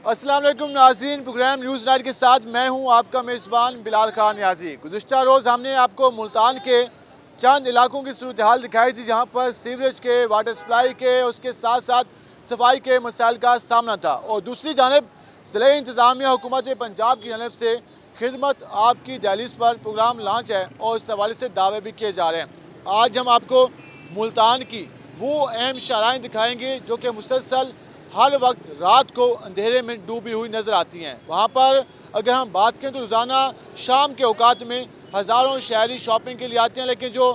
अस्सलाम वालेकुम नाज़रीन, प्रोग्राम न्यूज़ नाइट के साथ मैं हूं आपका मेज़बान बिलाल खान याजी। गुज़िश्ता रोज़ हमने आपको मुल्तान के चंद इलाकों की सूरत हाल दिखाई थी जहां पर सीवरेज के, वाटर सप्लाई के, उसके साथ साथ सफाई के मसाइल का सामना था। और दूसरी जानब ज़िले इंतज़ामिया हुकूमत पंजाब की जानब से खिदमत आपकी दहलीज़ पर प्रोग्राम लॉन्च है और इस हवाले से दावे भी किए जा रहे हैं। आज हम आपको मुल्तान की वो अहम शाराएँ दिखाएँगे जो कि मुसलसल हर वक्त रात को अंधेरे में डूबी हुई नज़र आती हैं। वहाँ पर अगर हम बात करें तो रोज़ाना शाम के औकात में हज़ारों शहरी शॉपिंग के लिए आते हैं, लेकिन जो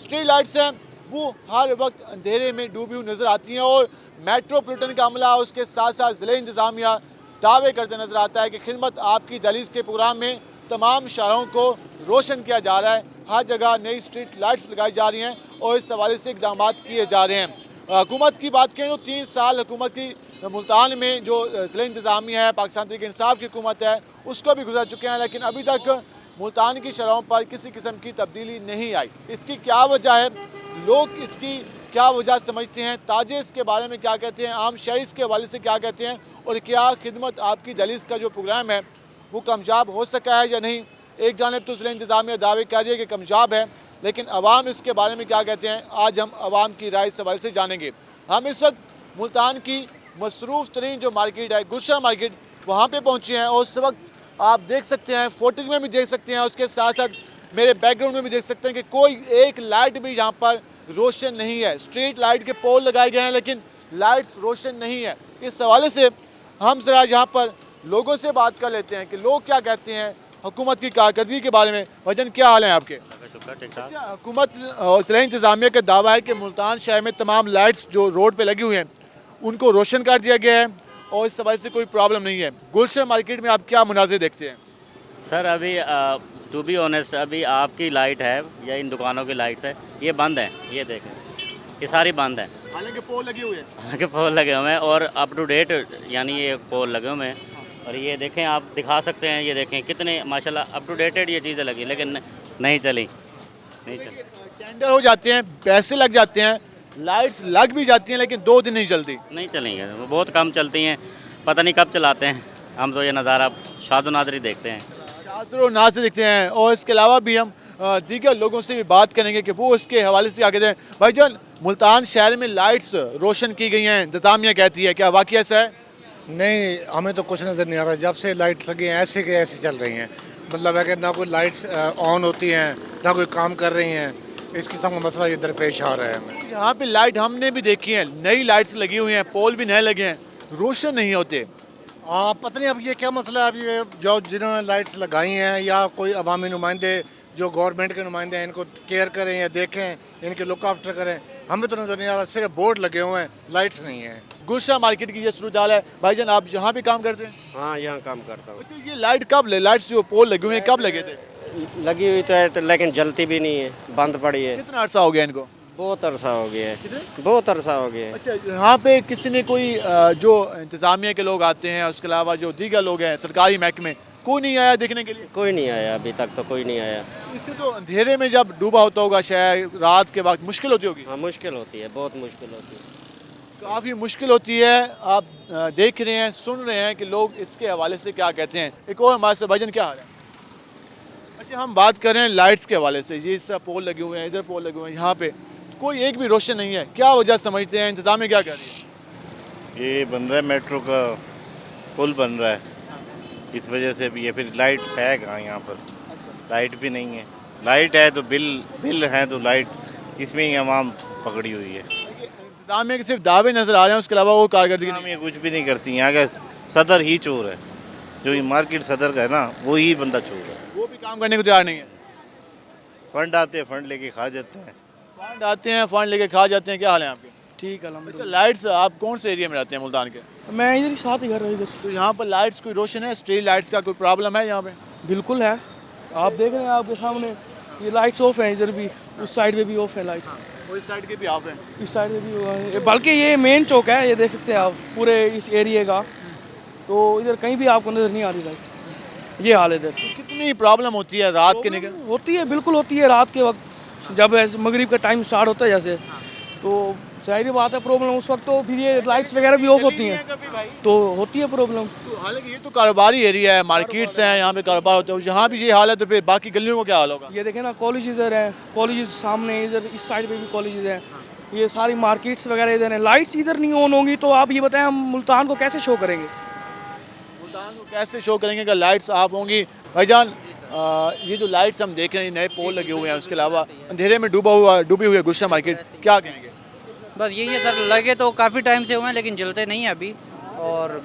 स्ट्रीट लाइट्स हैं वो हर वक्त अंधेरे में डूबी हुई नज़र आती हैं। और मेट्रोपॉलिटन का अमला उसके साथ साथ ज़िले इंतज़ामिया दावे करते नज़र आता है कि खिदमत आपकी दहलीज़ के प्रोग्राम में तमाम शहरों को रोशन किया जा रहा है। हर जगह नई स्ट्रीट लाइट्स लगाई जा रही हैं और इस हवाले से इक़दाम किए जा रहे हैं। हुकूमत की बात करें तो 3 साल हुकूमत की मुल्तान में जो ज़िला इंतज़ामिया है, पाकिस्तान तहरीक इंसाफ की हुकूमत है, उसको भी गुजर चुके हैं, लेकिन अभी तक मुल्तान की शहरों पर किसी किस्म की तब्दीली नहीं आई। इसकी क्या वजह है, लोग इसकी क्या वजह समझते हैं, ताजे इसके बारे में क्या कहते हैं, आम शहरी इसके हवाले से क्या कहते हैं, और क्या खिदमत आपकी दहलीज़ का जो प्रोग्राम है वो कामयाब हो सका है या नहीं। एक जानब तो ज़िला इंतज़ामिया दावे कर रही है कि कामयाब है, लेकिन अवाम इसके बारे में क्या कहते हैं, आज हम अवाम की राय इस हवाले से जानेंगे। हम इस वक्त मुल्तान की मसरूफ़ तरीन जो मार्केट है, गुलशन मार्केट, वहाँ पे पहुँचे हैं और उस वक्त आप देख सकते हैं, फोटेज में भी देख सकते हैं, उसके साथ साथ मेरे बैकग्राउंड में भी देख सकते हैं कि कोई एक लाइट भी यहाँ पर रोशन नहीं है। स्ट्रीट लाइट के पोल लगाए गए हैं लेकिन लाइट्स रोशन नहीं है। इस हवाले से हम ज़रा यहाँ पर लोगों से बात कर लेते हैं कि लोग क्या कहते हैं हुकूमत की कारकर्दगी के बारे में। वजन क्या हाल है आपके? अच्छा, हुकूमत और ज़िला इंतज़ामिया का दावा है कि मुल्तान शहर में तमाम लाइट्स जो रोड पे लगी हुई हैं उनको रोशन कर दिया गया है और इस वजह से कोई प्रॉब्लम नहीं है। गुलशन मार्केट में आप क्या मुनाज़े देखते हैं? सर अभी टू बी ऑनेस्ट अभी आपकी लाइट है या इन दुकानों की लाइट्स है ये बंद है, ये देखें ये सारी बंद है। हालांकि पोल लगे हुए हैं, हालांकि पोल लगे हुए हैं और अप टू डेट यानी ये पोल लगे हुए हैं। और ये देखें, आप दिखा सकते हैं, ये देखें कितने माशाल्लाह अप टू डेटेड ये चीज़ें लगी, लेकिन नहीं चली। टेंडर हो जाते हैं, पैसे लग जाते हैं, लाइट्स लग भी जाती हैं, लेकिन 2 दिन नहीं चलती। नहीं चलेंगे, बहुत कम चलती हैं, पता नहीं कब चलाते हैं। हम तो ये नज़ारा शादो नादरी देखते हैं, शादो नादरी देखते हैं। और इसके अलावा भी हम दीगर लोगों से भी बात करेंगे कि वो इसके हवाले से क्या कहते हैं। भाईजान, मुल्तान शहर में लाइट्स रोशन की गई हैं, इंतज़ामिया कहती है, क्या वाकई ऐसा है? नहीं, हमें तो कुछ नज़र नहीं आ रहा। जब से लाइट्स लगी हैं ऐसे के ऐसे चल रही हैं, मतलब है कि ना कोई लाइट्स ऑन होती हैं ना कोई काम कर रही हैं। इस किस्म का मसला ये दरपेश आ रहा है हमें। यहाँ पे लाइट हमने भी देखी है, नई लाइट्स लगी हुई हैं, पोल भी नए लगे हैं, रोशन नहीं होते। पता नहीं अब ये क्या मसला है। अब ये जो जिन्होंने लाइट्स लगाई हैं या कोई अवामी नुमाइंदे जो गवर्नमेंट के नुमाइंदे हैं इनको केयर करें या देखें, इनके लुक आफ्टर करें, हमें तो नजर नहीं आ रहा। सिर्फ बोर्ड लगे हुए हैं, लाइट्स नहीं है। गुलशन मार्केट की ये सूरत हाल है। भाईजान, आप यहाँ भी काम करते हैं? हाँ, यहाँ काम करता हूँ। अच्छा, ये लाइट कब लाइट्स जो पोल लगे हुए हैं कब लगे थे? लगी हुई तो है तो, लेकिन जलती भी नहीं है, बंद पड़ी है। कितना अर्सा हो गया इनको? बहुत अरसा हो गया है, बहुत अरसा हो गया है। अच्छा, यहाँ पे किसी ने कोई जो इंतज़ामिया के लोग आते हैं, उसके अलावा जो दीगर लोग हैं सरकारी महकमे, कोई नहीं आया देखने के लिए? कोई नहीं आया अभी तक, तो कोई नहीं आया। इससे तो अंधेरे में जब डूबा होता होगा शहर, रात के वक्त मुश्किल होती होगी। हाँ, मुश्किल होती है, बहुत मुश्किल होती है, काफ़ी मुश्किल होती है। आप देख रहे हैं, सुन रहे हैं कि लोग इसके हवाले से क्या कहते हैं। एक और हमारे से भाईजान, क्या हाल है? अच्छा, हम बात कर रहे हैं लाइट्स के हवाले से। ये इस तरह पोल लगे हुए हैं, इधर पोल लगे हुए हैं, यहाँ पे कोई एक भी रोशन नहीं है। क्या वजह समझते हैं, इंतज़ामिया क्या कर रही है? ये बन रहा है, मेट्रो का पुल बन रहा है, इस वजह से भी है। फिर लाइट है कहाँ यहाँ पर? लाइट भी नहीं है। लाइट है तो बिल है तो लाइट, इसमें ही आवाम पकड़ी हुई है। इंतज़ामिया के सिर्फ दावे नज़र आ रहे हैं, उसके अलावा वो कारकर्दगी नहीं। ये कुछ भी नहीं करती। यहाँ का सदर ही चोर है, जो ये मार्केट सदर का है ना, वो ही बंदा चोर है। वो भी काम करने को तैयार नहीं है। फंड आते हैं, फंड लेके खा जाते हैं। फंड आते हैं, फंड लेके खा जाते हैं। क्या हाल है आपके? ठीक है। अच्छा, लाइट्स, आप कौन से एरिया में रहते हैं मुल्तान के? मैं इधर साथ ही घर इधर। तो यहाँ पर लाइट्स कोई रोशन है, स्ट्रीट लाइट्स का कोई प्रॉब्लम है यहाँ पे? बिल्कुल है, आप देख रहे हैं आपके सामने ये लाइट्स ऑफ हैं, इधर भी, उस साइड में भी ऑफ है लाइट्स। इस साइड के भी ऑफ है, इस साइड में भी हुआ है। बल्कि ये मेन चौक है, ये देख सकते हैं आप पूरे इस एरिया का, तो इधर कहीं भी आपको नजर नहीं आ रही लाइट। ये हाल है इधर। तो कितनी प्रॉब्लम होती है रात के होती है, बिल्कुल होती है रात के वक्त, जब मगरिब का टाइम स्टार्ट होता है जैसे, तो जाहिर बात है प्रॉब्लम उस वक्त तो फिर ये लाइट्स वगैरह भी ऑफ होती हैं तो होती है प्रॉब्लम। तो हालांकि ये तो कारोबारी एरिया है, मार्केट्स हैं, यहाँ पे कारोबार होता है, यहाँ भी ये हाल है तो फिर बाकी गलियों को क्या हाल होगा? ये देखें ना, कॉलेज इधर है, कॉलेज सामने, इधर इस साइड पे भी कॉलेज हैं, ये सारी मार्केट्स वगैरह इधर हैं। लाइट्स इधर नहीं ऑन होंगी तो आप ये बताएं हम मुल्तान को कैसे शो करेंगे? मुल्तान को कैसे शो करेंगे अगर लाइट्स ऑफ होंगी? भाईजान ये जो लाइट्स हम देख रहे हैं, नए पोल लगे हुए हैं, उसके अलावा अंधेरे में डूबी हुई है गुलशन मार्केट, क्या कहेंगे? बस यही है सर, लगे तो काफ़ी टाइम से हुए हैं लेकिन जलते नहीं हैं अभी। और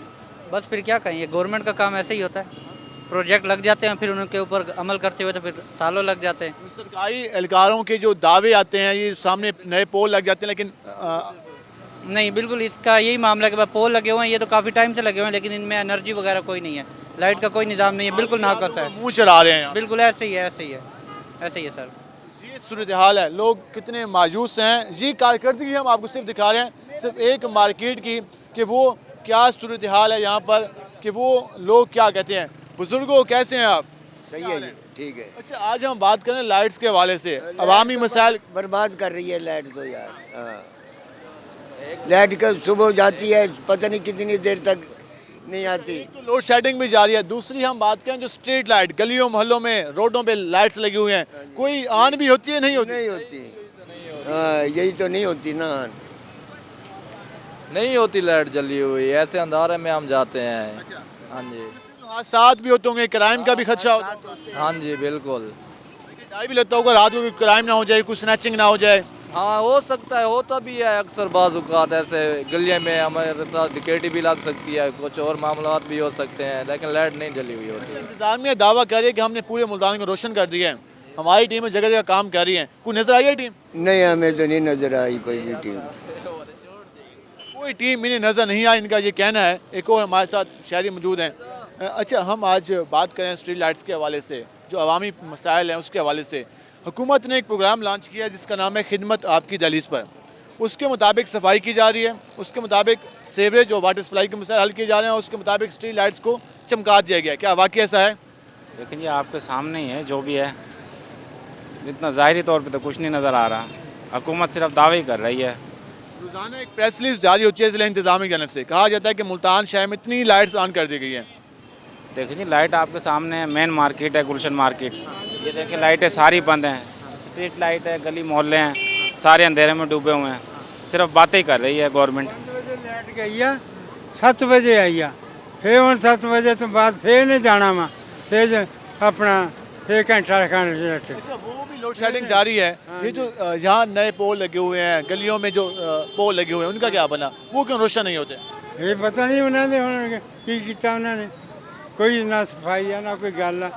बस फिर क्या कहें, गवर्नमेंट का काम ऐसे ही होता है, प्रोजेक्ट लग जाते हैं फिर उनके ऊपर अमल करते हुए तो फिर सालों लग जाते हैं। सरकारी एहलकारों के जो दावे आते हैं, ये सामने नए पोल लग जाते हैं, लेकिन नहीं, बिल्कुल इसका यही मामला है कि पोल लगे हुए हैं, ये तो काफ़ी टाइम से लगे हुए हैं लेकिन इनमें एनर्जी वगैरह कोई नहीं है, लाइट का कोई निज़ाम नहीं है, बिल्कुल नाकस है, मुँह चढ़ा रहे हैं यहाँ। बिल्कुल ऐसे ही है, ऐसे ही है, ऐसे ही है सर। ये सूरत हाल है, लोग कितने मायूस हैं। ये कारकर्दगी हम आपको सिर्फ दिखा रहे हैं, सिर्फ एक मार्केट की, कि वो क्या सूरत हाल है यहाँ पर, कि वो लोग क्या कहते हैं। बुजुर्गों कैसे हैं आप? सही है जी, ठीक है। अच्छा, आज हम बात करें लाइट्स के हवाले से, अवामी मसाइल बर्बाद कर रही है लाइट तो यार। हाँ, लाइट कब सुबह जाती है पता नहीं कितनी देर तक नहीं आती। तो लोड शेडिंग भी जारी है। दूसरी हम बात करें जो स्ट्रीट लाइट, गलियों मोहल्लों में रोडों पे लाइट्स लगी हुई हैं, कोई ऑन भी होती है? नहीं होती? नहीं होती। हाँ, यही तो नहीं होती ना। नहीं होती लाइट जली हुई, ऐसे अंधारे में हम जाते हैं। हाँ जी, हादसात भी होते होंगे, क्राइम का भी खदशा होता है। हाँ जी बिल्कुल। डर भी लगता होगा रात को कोई क्राइम ना हो जाए, कुछ स्नैचिंग ना हो जाए। हाँ हो सकता है, होता भी है अक्सर, बाज़ औक़ात ऐसे गलिये में हमारे साथ डिकेटी भी लग सकती है, कुछ और मामला भी हो सकते हैं, लेकिन लाइट नहीं जली हुई होती। इंतजामिया दावा कर रही है कि हमने पूरे मुल्तान को रोशन कर दिया है, हमारी टीम जगह जगह काम कर रही है। कोई नजर आई है टीम? नहीं, हमें तो नहीं नजर आई कोई भी टीम। कोई टीम इन्हें नजर नहीं आई, इनका ये कहना है। एक और हमारे साथ शहरी मौजूद हैं। अच्छा, हम आज बात करें स्ट्रीट लाइट्स के हवाले से, जो अवामी मसाइल हैं उसके हवाले से। हुकूमत ने एक प्रोग्राम लॉन्च किया जिसका नाम है खिदमत आपकी दहलीज पर। उसके मुताबिक सफाई की जा रही है, उसके मुताबिक सीवरेज और वाटर सप्लाई के मसाइल हल किए जा रहे हैं, और उसके मुताबिक स्ट्रीट लाइट्स को चमका दिया गया। क्या वाकई ऐसा है? लेकिन ये आपके सामने ही है जो भी है, इतना ज़ाहिरी तौर पे तो कुछ नहीं नज़र आ रहा। हुकूमत सिर्फ दावे ही कर रही है। रोज़ाना एक प्रेस रिलीज जारी होती है ज़िला इंतज़ामिया की जानब से, कहा जाता है कि मुल्तान शहर में इतनी लाइट्स ऑन कर दी गई हैं। देखिए जी, लाइट आपके सामने है, मेन मार्केट है गुलशन मार्केट, ये देखिए लाइटें सारी बंद हैं, स्ट्रीट लाइट है, गली मोहल्ले हैं, सारे अंधेरे में डूबे हुए हैं, सिर्फ बातें ही कर रही है गवर्नमेंट। लाइट गई है 7 बजे आई है, फिर हम 7 बजे तो बाद फिर नहीं जाना वा, फिर अपना फिर घंटा रखना। अच्छा, वो भी लोड शेडिंग जारी है। ये जो यहाँ नए पोल लगे हुए हैं, गलियों में जो पोल लगे हुए हैं, उनका क्या बना? वो क्यों रोशन नहीं होते? ये पता नहीं उन्होंने ਹੁਣ ਕੀ ਕੀਤਾ ਉਹਨਾਂ ਨੇ, ਕੋਈ ਨਾ ਸਫਾਈ ਆ ਨਾ ਕੋਈ ਗੱਲ ਆ,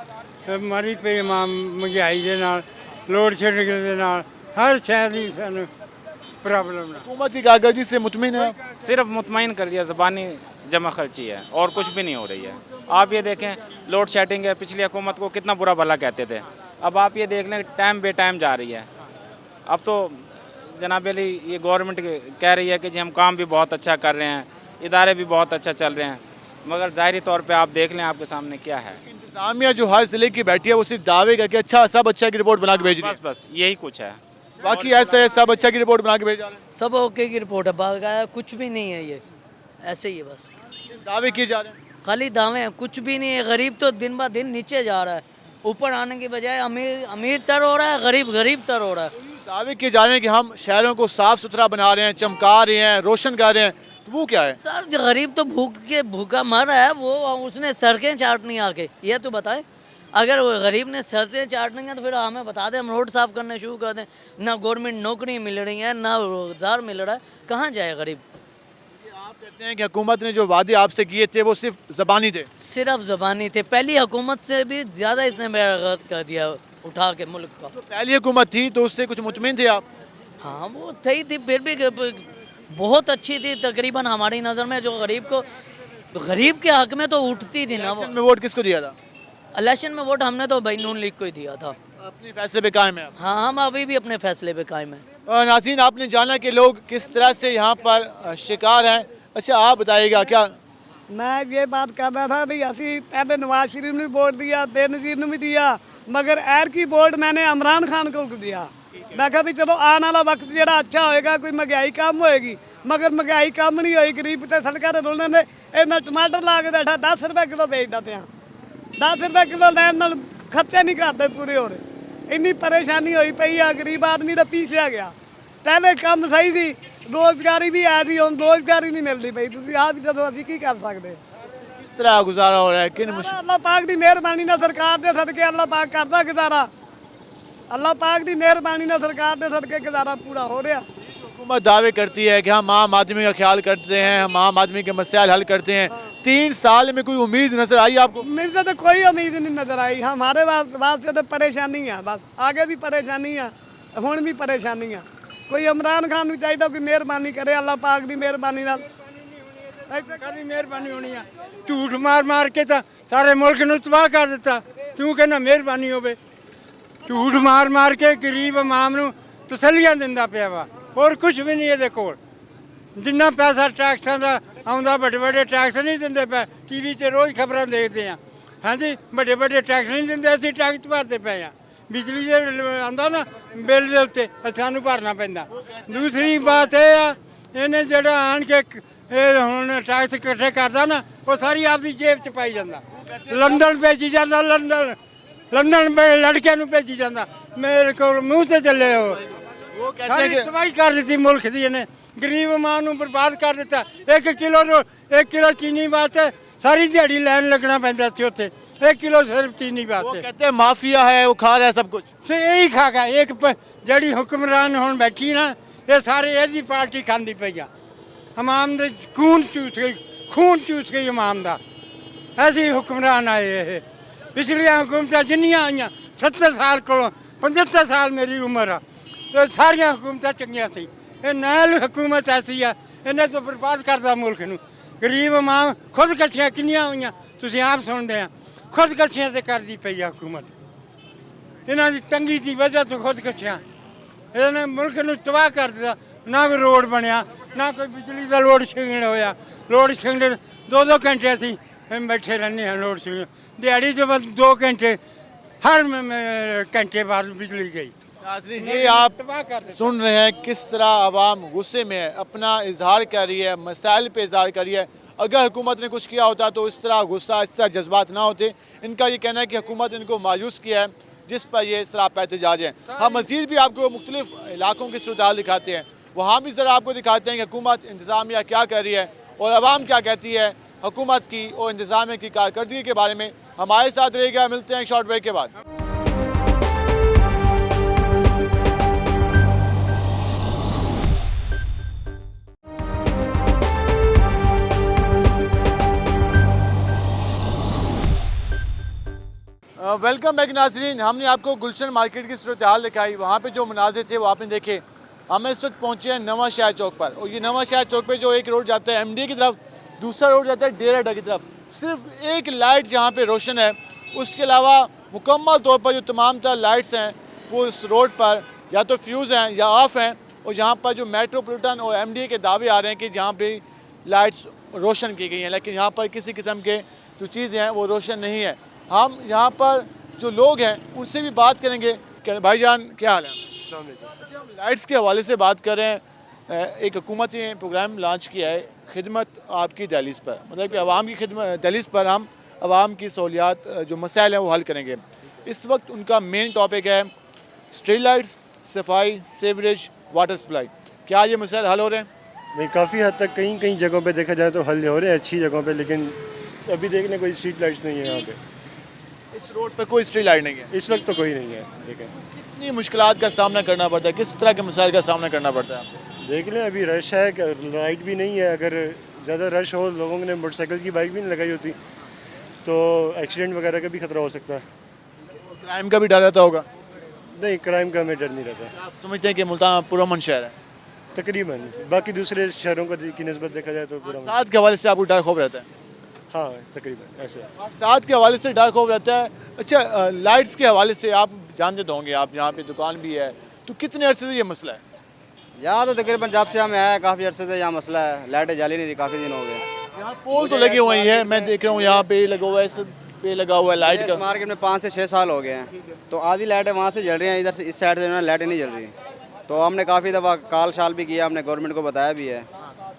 ਮਰੀ ਪਈ ਮਹਿੰਗਾਈ ਦੇ ਨਾਲ, ਲੋਡ ਸ਼ੈਡਿੰਗ ਦੇ ਨਾਲ हर शहर की ਸਾਨੂੰ प्रॉब्लम है। हुकूमत की कारकर्दगी से मुतमिन है? सिर्फ मुतमईन कर लिया, ज़बानी जमा खर्ची है और कुछ भी नहीं हो रही है। आप ये देखें, लोड शेडिंग है, पिछली हुकूमत को कितना बुरा भला कहते थे, अब आप ये देख लें टाइम बे टाइम जा रही है। अब तो जनाब अली ये गवर्नमेंट कह रही है कि जी हम काम भी बहुत अच्छा कर रहे हैं, इदारे भी बहुत अच्छा चल रहे हैं, मगर ज़ाहिरी तौर पे आप देख लें आपके सामने क्या है। इंतजामिया जो हर जिले की बैठी है वो सिर्फ दावे करके अच्छा सब अच्छा की रिपोर्ट बना के भेज रही है। बस यही कुछ है, बाकी ऐसे है सब अच्छा की रिपोर्ट बना के भेज रहे हैं। सब ओके की रिपोर्ट है, बाकाया कुछ भी नहीं है, ये ऐसे ही है, बस दावे किए जा रहे हैं, खाली दावे हैं, कुछ भी नहीं है। गरीब तो दिन ब दिन नीचे जा रहा है, ऊपर आने की बजाय अमीर अमीर तर हो रहा है, गरीब गरीब तर हो रहा है। दावे किए जा रहे हैं कि हम शहरों को साफ सुथरा बना रहे हैं, चमका रहे हैं, रोशन कर रहे हैं, तो वो क्या है? सर जो गरीब तो भूखा मर रहा है, वो उसने सड़कें चाटनी आके, ये तो बताएं। अगर वो गरीब ने सड़कें चाटनी है तो फिर हमें बता दें, हम रोड साफ करने शुरू कर दें। ना गवर्नमेंट नौकरी मिल रही है, ना रोजगार मिल रहा है, कहाँ जाए गरीब? आप कहते हैं कि हुकूमत ने जो वादे आपसे किए थे वो सिर्फ ज़बानी थे? सिर्फ ज़बानी थे, पहली हुकूमत से भी ज़्यादा इसने बेगत कर दिया उठा के मुल्क का। तो पहली हुकूमत थी तो उससे कुछ मुतमिन थे आप? हाँ वो थी फिर भी बहुत अच्छी थी तकरीबन हमारी नज़र में। जो गरीब के हक में तो उठती थी ना। इलेक्शन में वोट किसको दिया था? इलेक्शन में वोट हमने तो भाई नून लीग को ही दिया था। अपने फैसले पे कायम है आप? हाँ, हम अभी भी अपने फैसले पे कायम हैं। नाज़रीन, आपने जाना कि लोग किस तरह से यहाँ पर शिकार हैं। अच्छा, आप बताइएगा क्या? मैं ये बात कर रहा था भी असी पहले नवाज शरीफ ने वोट दिया, बेनज़ीर ने भी दिया, मगर एर की वोट मैंने इमरान खान को दिया। मैं कहा भी चलो आने वाला वक्त जरा अच्छा होएगा, कोई महंगाई कम होएगी, मगर महंगाई कम नहीं हुई। गरीब तो सड़कों से रुलने ने ये मैं टमाटर ला के बैठा 10 रुपए किलो बेचता पाया, 10 रुपए किलो लैन नाल खर्चे नहीं करते पूरे हो रहे। इन्नी परेशानी हुई पई है, गरीब आदमी तो पीछे गया। पहले काम सही थी, रोजगारी भी है थी, हम रोजगारी नहीं मिलती पई। तुम आप जो अभी की कर सकते किस तरह गुजारा हो रहा है, किन अल्लाह पाक की मेहरबानी ना सरकार दे सदके अल्लाह पाक करता गुजारा, अल्लाह पाक की मेहरबानी ना सरकार दे सदके गुजारा पूरा हो रहा। हुकूमत दावे करती है कि हम आम आदमी का ख्याल करते हैं, हम आम आदमी के मसाइल हल करते हैं। 3 साल में कोई उम्मीद नजर आई आपको? मुझे तो कोई उम्मीद नहीं नजर आई। हमारे वास्ते तो परेशानी है, बस आगे भी परेशानी है, हुण भी परेशानी है। कोई इमरान खान भी चाहिए कोई मेहरबानी करे, अल्लाह पाक की मेहरबानी नाल कदी मेहरबानी होनी है। झूठ मार मार के तो सारे मुल्क नूं तबाह कर दिता, तू कहना मेहरबानी होवे। झूठ मार मार के गरीब अवाम नूं तसल्लियां दिंदा पिया वा, और कुछ भी नहीं ਇਹਦੇ ਕੋਲ। जिन्ना पैसा टैक्सां ਦਾ ਆਉਂਦਾ, ਵੱਡੇ ਵੱਡੇ टैक्स नहीं ਦਿੰਦੇ ਪਏ। टीवी 'ਚ रोज़ खबरां देखते हैं, हाँ जी ਵੱਡੇ ਵੱਡੇ टैक्स नहीं ਦਿੰਦੇ, ਅਸੀਂ टैक्स भरते पे हैं। बिजली जे आंदा ना बिल ਦੇ ਉੱਤੇ ਸਾਨੂੰ ਭਰਨਾ ਪੈਂਦਾ। दूसरी बात ਇਹ ਆ ਇਹਨੇ ਜਿਹੜਾ ਆਣ ਕੇ ਇਹ ਹੁਣ ਟੈਕਸ ਇਕੱਠੇ ਕਰਦਾ ਨਾ, ਉਹ ਸਾਰੀ ਆਪਦੀ ਜੇਬ 'ਚ ਪਾਈ ਜਾਂਦਾ। ਲੰਡਨ ਭੇਜੀ ਜਾਂਦਾ, ਲੰਡਨ ਲੜਕਿਆਂ ਨੂੰ ਭੇਜੀ ਜਾਂਦਾ। ਮੇਰੇ ਕੋਲ ਮੂੰਹ ਤੇ ਚੱਲੇ ਉਹ ਸਾਰੀ ਤਬਾਹੀ ਕਰ ਦਿੱਤੀ ਮੁਲਕ ਦੀ ਇਹਨੇ। ਗਰੀਬ ਮਾਂ ਨੂੰ ਬਰਬਾਦ ਕਰ ਦਿੱਤਾ। 1 किलो चीनी वास्ते सारी दिहाड़ी लाइन लगना पैंदा ਸੀ ਉੱਥੇ। 1 किलो सिर्फ चीनी वास्ते। कहते हैं माफिया है, वो खा रहा है सब कुछ। से यही खा गया। एक जड़ी हुक्मरान हुण बैठी ना, ये सारे ऐसी पार्टी खांदी पई आ। अवाम दे खून चूस गई अवाम दा। ऐसे हुक्मरान आए ये। पिछलियां हुकूमतां जिन्नियां आईयां 70 साल कोलों 75 साल मेरी उम्र आ, तो सारियां हुकूमतां चंगियां सी। ये नाल हुकूमत ऐसी आ, इन्हें तो बर्बाद करदा मुल्क नूं। गरीब अवाम खुदकशियां किन्नियां होईयां तुसीं आप सुणदे आ। खुदकशियां ते करदी पई आ हुकूमत। इन्हां दी तंगी दी वजह तो खुदकशियां इन्हें मुल्क नूं तबाह कर दित्ता। ना कोई रोड बनया, ना कोई बिजली का लोड शेडिंग होया। लोड शेडिंग 2-2 घंटे असीं बैठे रहने हैं। लोड शेडिंग दिहाड़ी तो बस 2 घंटे, हर घंटे बाद बिजली गई। ये आप सुन रहे हैं किस तरह आवाम गुस्से में है, अपना इजहार कर रही है, मसाइल पे इजहार कर रही है। अगर हुकूमत ने कुछ किया होता तो इस तरह गुस्सा, इस तरह जज्बात ना होते। इनका ये कहना है कि हुकूमत इनको मायूस किया है, जिस पर ये सरापा एहतजाज है। हम मज़ीद भी आपको मुख्तलिफ इलाकों की सूरत हाल दिखाते हैं, वहाँ भी ज़रा आपको दिखाते हैं कि हुकूमत इंतज़ामिया क्या कर रही है और आवाम क्या कहती है हुकूमत की और इंतज़ामिया की कारकर्दगी के बारे में। हमारे साथ रहेगा, मिलते हैं शॉर्ट ब्रेक के बाद। वेलकम बैक नाज़रीन। हमने आपको गुलशन मार्केट की सूरत हाल दिखाई, वहाँ पे जो मनाज़िर थे वो आपने देखे। हम इस वक्त पहुँचे हैं नवा शहर चौक पर, और ये नवा शहर चौक पे जो एक रोड जाता है MD की तरफ, दूसरा रोड जाता है डेरा डा की तरफ। सिर्फ एक लाइट जहाँ पे रोशन है, उसके अलावा मुकम्मल तौर पर जो तमाम तरह लाइट्स हैं वो इस रोड पर या तो फ्यूज़ हैं या ऑफ़ हैं। और यहाँ पर जो मेट्रोपॉलिटन और MD के दावे आ रहे हैं कि जहाँ पर लाइट्स रोशन की गई हैं, लेकिन यहाँ पर किसी किस्म के जो चीज़ें हैं वो रोशन नहीं है। हम यहाँ पर जो लोग हैं उनसे भी बात करेंगे। भाईजान क्या हाल है? अच्छा, हम लाइट्स के हवाले से बात कर रहे हैं। एक हुकूमत ने प्रोग्राम लॉन्च किया है खिदमत आपकी दहलीज़ पर, मतलब कि आवाम की खिदमत दहलीज़ पर हम आवाम की सहूलियात जो मसाइल हैं वो हल करेंगे। इस वक्त उनका मेन टॉपिक है स्ट्रीट लाइट्स, सफाई, सीवरेज, वाटर सप्लाई। क्या ये मसाइल हल हो रहे हैं? नहीं, काफ़ी हद तक कई जगहों पे देखा जाए तो हल हो रहे हैं अच्छी जगहों पे, लेकिन अभी देखने कोई स्ट्रीट लाइट्स नहीं है यहाँ पे। इस रोड पे कोई स्ट्रीट लाइट नहीं है इस वक्त तो कोई नहीं है। लेकिन कितनी मुश्किलात का सामना करना पड़ता है, किस तरह के मसाइल का सामना करना पड़ता है आपको? देख लें, अभी रश है, लाइट भी नहीं है। अगर ज़्यादा रश हो, लोगों ने मोटरसाइकिल की बाइक भी नहीं लगाई होती, तो एक्सीडेंट वगैरह का भी खतरा हो सकता है। क्राइम का भी डर रहता होगा? नहीं, क्राइम का हमें डर नहीं रहता। आप समझते हैं कि मुल्तान पुरअमन शहर है? तकरीबन बाकी दूसरे शहरों की निस्बत देखा जाए तो पुरअमन। साथ के हवाले से आपको डर खौफ रहता है? हाँ, तकरीबन ऐसे। साथ के हवाले से डर खौफ रहता है। अच्छा, लाइट्स के हवाले से आप जानते तो होंगे, आप यहाँ पे दुकान भी है, तो कितने अरसे से ये मसला है? यहाँ तो तकरीबन जब से हमें आया काफ़ी अरसे से यहाँ मसला है, लाइटें जली नहीं रही, काफ़ी दिन हो गए। यहाँ पोल तो लगे हुए हैं, मैं देख रहा हूँ यहाँ पे लगा हुआ है सब। पे लगा हुआ है लाइट का? इस मार्केट में 5 से 6 साल हो गए हैं, तो आधी लाइटें वहाँ से जल रही हैं, इधर से इस साइड से लाइटें नहीं जल रही। तो हमने काफ़ी दफ़ा काल शाल भी किया, हमने गवर्नमेंट को बताया भी है,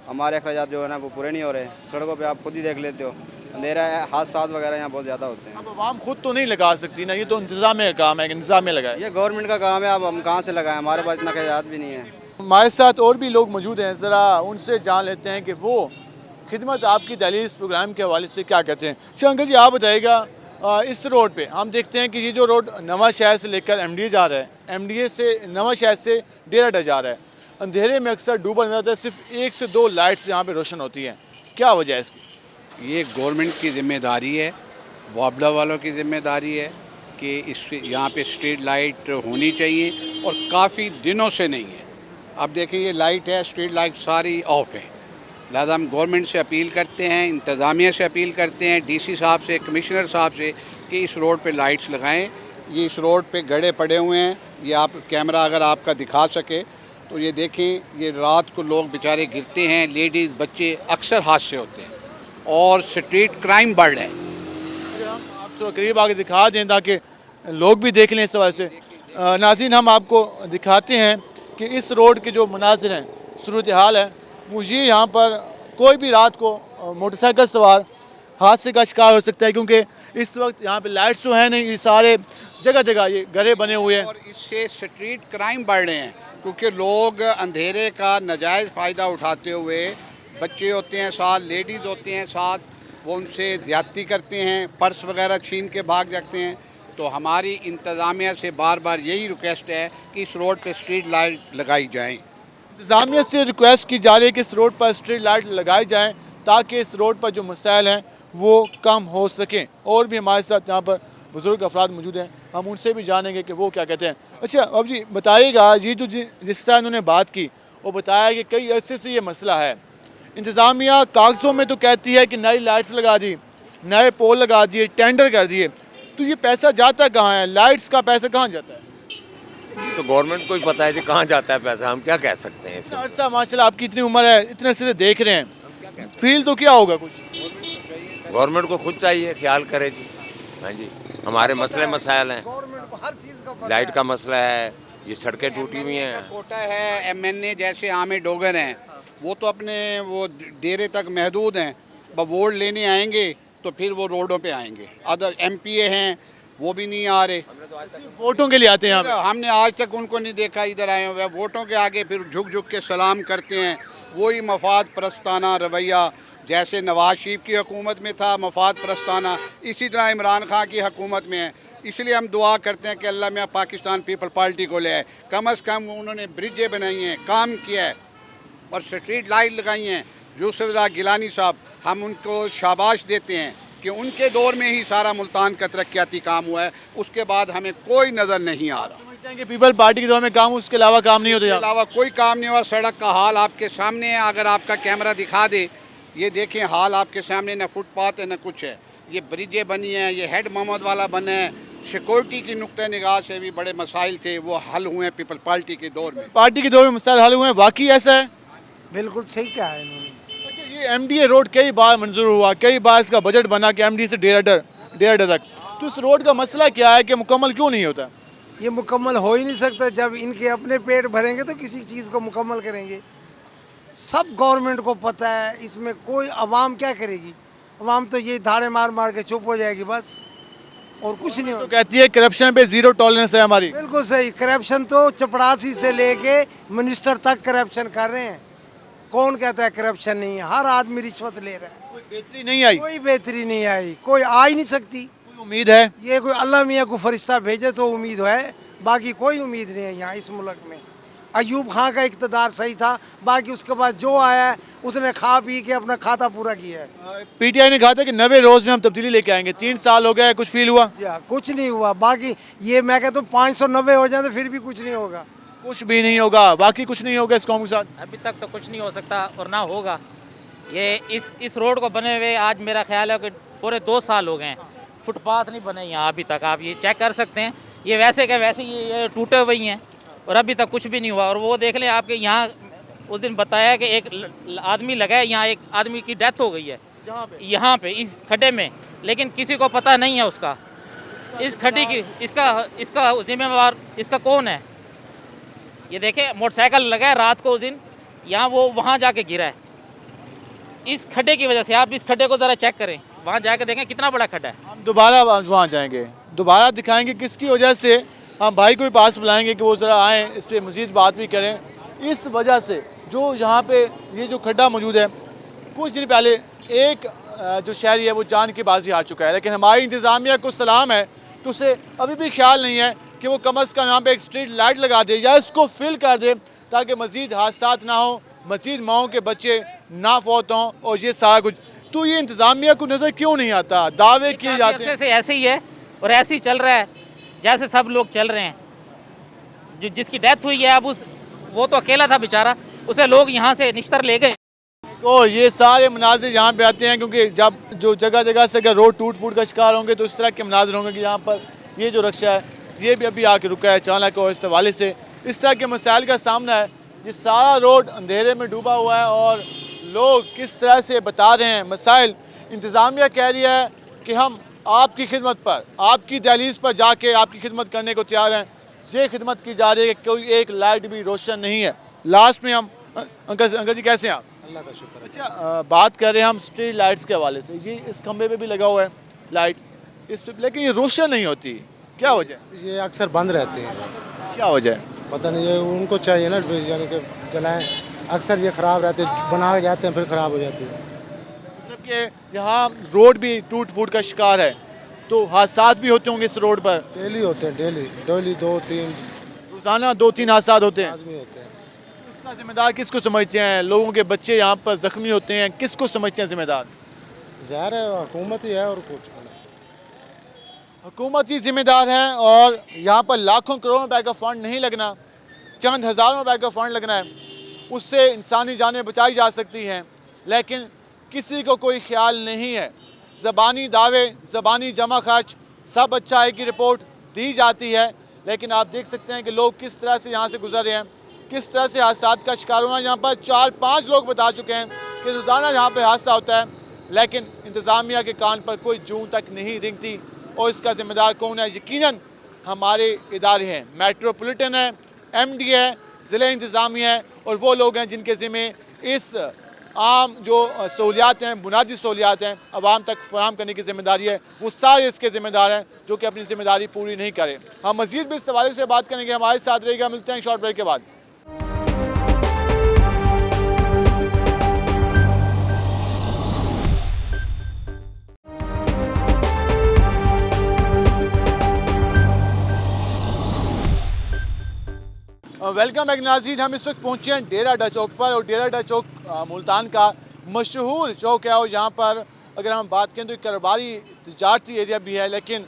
हमारे अखराजात जो है ना वो पूरे नहीं हो रहे। सड़कों पे आप खुद ही देख लेते हो, अंधेरा है, हादसा वगैरह यहाँ बहुत ज़्यादा होते हैं। अब आवाम खुद तो नहीं लगा सकती ना, ये तो इंतजामिया का काम है, इंतजामिया लगाए। ये गवर्नमेंट का काम है, अब हम कहाँ से लगाएं, हमारे पास इतना अखराजात भी नहीं है। हमारे साथ और भी लोग मौजूद हैं, ज़रा उनसे जान लेते हैं कि वो खिदमत आपकी दहलीज इस प्रोग्राम के हवाले से क्या कहते हैं। अच्छा अंकल जी, आप बताइएगा, इस रोड पे हम देखते हैं कि ये जो रोड नवा शहर से लेकर MDA जा रहा है, MDA से नवा शहर से डेराडा जा रहा है, अंधेरे में अक्सर डूबा नजर आता है, सिर्फ 1 से 2 लाइट्स यहाँ पे रोशन होती हैं, क्या वजह है इसकी? ये गवर्नमेंट की ज़िम्मेदारी है, वाबला वालों की ज़िम्मेदारी है कि इस यहाँ पे स्ट्रीट लाइट होनी चाहिए और काफ़ी दिनों से नहीं है। अब देखिए ये लाइट है, स्ट्रीट लाइट सारी ऑफ है, लिहाजा हम गवर्नमेंट से अपील करते हैं, इंतज़ामिया से अपील करते हैं, DC साहब से, कमिश्नर साहब से कि इस रोड पे लाइट्स लगाएं। ये इस रोड पे गड्ढे पड़े हुए हैं, ये आप कैमरा अगर आपका दिखा सके तो ये देखें, ये रात को लोग बेचारे गिरते हैं, लेडीज़ बच्चे, अक्सर हादसे होते हैं और स्ट्रीट क्राइम बढ़ रहा है। आप तो करीब आगे दिखा दें ताकि लोग भी देख लें इस वजह से। नाज़रीन, हम आपको दिखाते हैं कि इस रोड के जो मनाजिर हैं, सूरत हाल है, मुझे यहाँ पर कोई भी रात को मोटरसाइकिल सवार हादसे का शिकार हो सकता है, क्योंकि इस वक्त यहाँ पे लाइट्स तो है नहीं, ये सारे जगह जगह ये गड्ढे बने हुए हैं और इससे स्ट्रीट क्राइम बढ़ रहे हैं, क्योंकि लोग अंधेरे का नाजायज़ फ़ायदा उठाते हुए, बच्चे होते हैं साथ, लेडीज़ होते हैं साथ, वो उनसे ज़्यादती करते हैं, पर्स वगैरह छीन के भाग जाते हैं। तो हमारी इंतज़ामिया से बार बार यही रिक्वेस्ट है कि इस रोड पे स्ट्रीट लाइट लगाई जाएं। इंतज़ामिया से रिक्वेस्ट की जा रही है कि इस रोड पर स्ट्रीट लाइट लगाई जाएँ ताकि इस रोड पर जो मसाइल हैं वो कम हो सकें। और भी हमारे साथ यहाँ पर बुज़ुर्ग अफराद मौजूद हैं, हम उनसे भी जानेंगे कि वो क्या कहते हैं। अच्छा अब जी बताइएगा, ये जो जिस तरह उन्होंने बात की, वो बताया कि कई अरसे से ये मसला है, इंतज़ामिया कागज़ों में तो कहती है कि नई लाइट्स लगा दी, नए पोल लगा दिए, टेंडर कर दिए, तो ये पैसा जाता कहाँ है? लाइट्स का पैसा कहाँ जाता है? तो गवर्नमेंट को ही पता है कि कहाँ जाता है पैसा, हम क्या कह सकते हैं इसका। अर्सा माशाल्लाह आपकी इतनी उम्र है, इतने अरसे से देख रहे हैं, फील तो क्या होगा कुछ? गवर्नमेंट को खुद चाहिए ख्याल करे जी। हाँ जी, हमारे मसले मसाइल हैं, हर चीज़ का लाइट का मसला है, ये सड़कें टूटी हुई हैं। कोटा है, MNA जैसे आमिर डोगर हैं, वो तो अपने वो डेरे तक महदूद हैं, वोट लेने आएंगे तो फिर वो रोडों पे आएंगे। अदर MPA हैं, वो भी नहीं आ रहे, वोटों के लिए आते हैं यहाँ पे। हमने आज तक उनको नहीं देखा इधर आए हुए। वोटों के आगे फिर झुक झुक के सलाम करते हैं, वही मफाद परस्ताना रवैया जैसे नवाज शरीफ की हुकूमत में था, मफाद परस्ताना, इसी तरह इमरान खान की हुकूमत में है। इसलिए हम दुआ करते हैं कि अल्लाह में पाकिस्तान पीपल पार्टी को ले आए। कम अज़ कम उन्होंने ब्रिजें बनाई हैं, काम किया है और स्ट्रीट लाइट लगाई हैं। यूसुफ गिलानी साहब, हम उनको शाबाश देते हैं कि उनके दौर में ही सारा मुल्तान का तरक्याती काम हुआ है, उसके बाद हमें कोई नज़र नहीं आ रहा। समझते हैं कि पीपल पार्टी के दौर में काम, उसके अलावा काम नहीं होता, इसके अलावा कोई काम नहीं हुआ। सड़क का हाल आपके सामने है, अगर आपका कैमरा दिखा दे, ये देखें हाल आपके सामने, न फुटपाथ है न कुछ है। ये ब्रिजें बनी हैं, ये हेड मोहम्मद वाला बना है, सिक्योरिटी की नुक्ते निगाह से भी बड़े मसाइल थे, वो हल हुए हैं पीपल पार्टी के दौर में। पार्टी के दौर में मसाइल हल हुए हैं, वाकई ऐसा है? बिल्कुल सही कहा है इन्होंने। ये MDA रोड कई बार मंजूर हुआ, कई बार इसका बजट बना कि MDA से डेराडा तक, तो इस रोड का मसला क्या है कि मुकम्मल क्यों नहीं होता? ये मुकम्मल हो ही नहीं सकता, जब इनके अपने पेट भरेंगे तो किसी चीज़ को मुकम्मल करेंगे। सब गवर्नमेंट को पता है, इसमें कोई अवाम क्या करेगी? अवाम तो ये धाड़े मार मार के चुप हो जाएगी बस, और कुछ नहीं तो होगा। कहती है करप्शन पे जीरो टॉलरेंस है हमारी। बिल्कुल सही, करप्शन तो चपड़ासी से लेके मिनिस्टर तक करप्शन कर रहे हैं। कौन कहता है करप्शन नहीं है? हर आदमी रिश्वत ले रहा है। कोई बेहतरी नहीं आई, कोई बेहतरी नहीं आई, कोई आ ही नहीं सकती। कोई उम्मीद है? ये कोई अल्लाह मियाँ को फरिश्ता भेजे तो उम्मीद है, बाकी कोई उम्मीद नहीं है यहाँ इस मुल्क में। अयूब खां का इक़्तिदार सही था, बाकी उसके बाद जो आया है उसने खा पी के अपना खाता पूरा किया है। PTI ने कहा था कि 90 रोज में हम तब्दीली लेके आएंगे, 3 साल हो गए, कुछ फील हुआ? कुछ नहीं हुआ। बाकी ये मैं कहता हूँ 590 हो जाए तो फिर भी कुछ नहीं होगा। कुछ भी नहीं होगा, बाकी कुछ नहीं होगा इस कौम के साथ। अभी तक तो कुछ नहीं हो सकता और ना होगा। ये इस रोड को बने हुए आज मेरा ख्याल है कि पूरे 2 साल हो गए हैं, फुटपाथ नहीं बने यहाँ अभी तक। आप ये चेक कर सकते हैं, ये वैसे के वैसे ये टूटे हुए ही हैं और अभी तक कुछ भी नहीं हुआ। और वो देख लें आपके यहाँ उस दिन बताया कि एक आदमी लगा है, यहाँ एक आदमी की डेथ हो गई है। यहाँ पे इस खड्डे में, लेकिन किसी को पता नहीं है उसका, इस खड्डे की इसका जिम्मेवार इसका कौन है। ये देखे मोटरसाइकिल लगा है रात को उस दिन, यहाँ वो वहाँ जाके गिरा है इस खड्डे की वजह से। आप इस खड्डे को ज़रा चेक करें, वहाँ जाके देखें कितना बड़ा खड्डा है। हम दोबारा वहाँ जाएंगे, दोबारा दिखाएंगे किसकी वजह से। हम भाई को भी पास बुलाएंगे कि वो ज़रा आएँ, इस पर मज़ीद बात भी करें। इस वजह से जो यहाँ पे ये जो खड्डा मौजूद है, कुछ दिन पहले एक जो शहरी है वो जान की बाजी हार चुका है, लेकिन हमारी इंतज़ामिया को सलाम है तो उसे अभी भी ख्याल नहीं है कि वो कम अज़ कम यहाँ पे एक स्ट्रीट लाइट लगा दे या इसको फिल कर दे ताकि मज़ीद हादसा ना हो, मज़ीद माओं के बच्चे ना फौत हों और ये सारा कुछ। तो ये इंतज़ामिया को नज़र क्यों नहीं आता? दावे किए जाते हैं ऐसे ही है और ऐसे ही चल रहा है जैसे सब लोग चल रहे हैं। जो जिसकी डेथ हुई है अब वो तो अकेला था बेचारा, उसे लोग यहाँ से निश्तर ले गए। तो ये सारे मनाजिर यहाँ पे आते हैं क्योंकि जब जो जगह जगह से अगर रोड टूट फूट का शिकार होंगे तो इस तरह के मनाजिर होंगे कि यहाँ पर ये जो रक्षा है ये भी अभी आके रुका है अचानक, और इस हवाले से इस तरह के मसाइल का सामना है। ये सारा रोड अंधेरे में डूबा हुआ है और लोग किस तरह से बता रहे हैं मसाइल। इंतज़ामिया कह रही है कि हम आपकी खिदमत पर, आपकी दहलीज पर जाके आपकी खिदमत करने को तैयार हैं। ये खिदमत की जा रही है कि कोई एक लाइट भी रोशन नहीं है। लास्ट में हम अंकल जी कैसे हैं आप? अल्लाह का शुक्र। अच्छा, बात कर रहे हैं हम स्ट्रीट लाइट्स के हवाले से। ये इस खंबे पे भी लगा हुआ है लाइट इस पे, लेकिन ये रोशन नहीं होती, क्या वजह? ये अक्सर बंद रहते हैं। क्या वजह है? पता नहीं, ये उनको चाहिए ना यानी कि जलाएं। अक्सर ये ख़राब रहते, बना के जाते हैं फिर ख़राब हो जाती है। मतलब कि यहाँ रोड भी टूट फूट का शिकार है तो हादसा भी होते होंगे इस रोड पर? डेली होते हैं, डेली 2-3 रोज़ाना 2-3 हादसा होते हैं। आदमी होते हैं। इसका जिम्मेदार किसको समझते हैं? लोगों के बच्चे यहाँ पर जख्मी होते हैं, किसको समझते हैं जिम्मेदार? ज़ाहिर है हुकूमत ही है और कुछ नहीं। हुकूमत ही जिम्मेदार है और यहाँ पर लाखों करोड़ों रुपए का फ़ंड नहीं लगना, चंद हज़ारों रुपए का फ़ंड लगना है, उससे इंसानी जानें बचाई जा सकती हैं। लेकिन किसी को कोई ख्याल नहीं है। ज़बानी दावे, ज़बानी जमा खर्च, सब अच्छा है की रिपोर्ट दी जाती है, लेकिन आप देख सकते हैं कि लोग किस तरह से यहाँ से गुजर रहे हैं, किस तरह से हादसा का शिकार हुआ। यहाँ पर 4-5 लोग बता चुके हैं कि रोज़ाना यहाँ पर हादसा होता है, लेकिन इंतज़ामिया के कान पर कोई जूं तक नहीं रेंगती। और इसका ज़िम्मेदार कौन है? यकीनन हमारे इदारे हैं, मेट्रोपॉलिटन है, MD है, ज़िला इंतज़ामिया है और वो लोग हैं जिनके ज़िम्मे इस आम जो सहूलियात हैं, बुनियादी सहूलियात हैं, आवाम तक फराहम करने की ज़िम्मेदारी है। वो सारे इसके ज़िम्मेदार हैं जो कि अपनी ज़िम्मेदारी पूरी नहीं करें। हम मज़ीद भी इस हवाले से बात करेंगे, हमारे साथ रहेगा। मिलते हैं शॉर्ट ब्रेक के बाद। वेलकम एक नाज़रीन, हम इस वक्त पहुँचे हैं डेरा डा चौक पर और डेरा डा चौक मुल्तान का मशहूर चौक है और यहाँ पर अगर हम बात करें तो एक कारोबारी तजारती एरिया भी है। लेकिन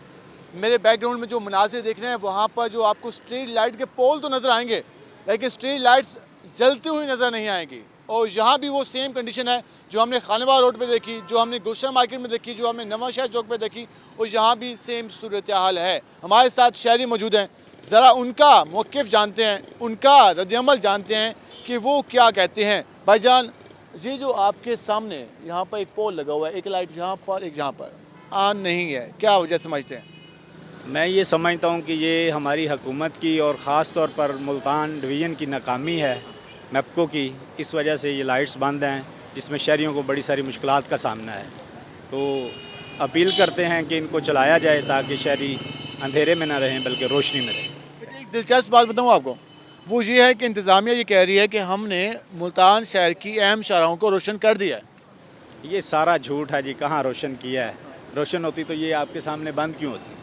मेरे बैकग्राउंड में जो मनाज़िर देख रहे हैं वहाँ पर जो आपको स्ट्रीट लाइट के पोल तो नज़र आएंगे, लेकिन स्ट्रीट लाइट्स जलती हुई नज़र नहीं आएंगी। और यहाँ भी वो सेम कंडीशन है जो हमने खानेवाल रोड पे देखी, जो हमने गुलशन मार्केट में देखी, जो हमने नवा शहर चौक पे देखी, और यहाँ भी सेम सूरत हाल है। हमारे साथ शहरी मौजूद हैं, ज़रा उनका मौक़िफ़ जानते हैं, उनका रद्द-ए-अमल जानते हैं कि वो क्या कहते हैं। भाईजान, ये जो आपके सामने यहाँ पर एक पोल लगा हुआ है, एक लाइट यहाँ पर एक यहाँ पर ऑन नहीं है, क्या वजह समझते हैं? मैं ये समझता हूँ कि ये हमारी हुकूमत की और ख़ास तौर पर मुल्तान डिवीज़न की नाकामी है मैप्को की। इस वजह से ये लाइट्स बंद हैं जिसमें शहरियों को बड़ी सारी मुश्किलात का सामना है। तो अपील करते हैं कि इनको चलाया जाए ताकि शहरी अंधेरे में ना रहें बल्कि रोशनी में रहें। एक दिलचस्प बात बताऊँ आपको, वो ये है कि इंतज़ामिया ये कह रही है कि हमने मुल्तान शहर की अहम शाहराहों को रोशन कर दिया है। ये सारा झूठ है जी, कहाँ रोशन किया है? रोशन होती तो ये आपके सामने बंद क्यों होती?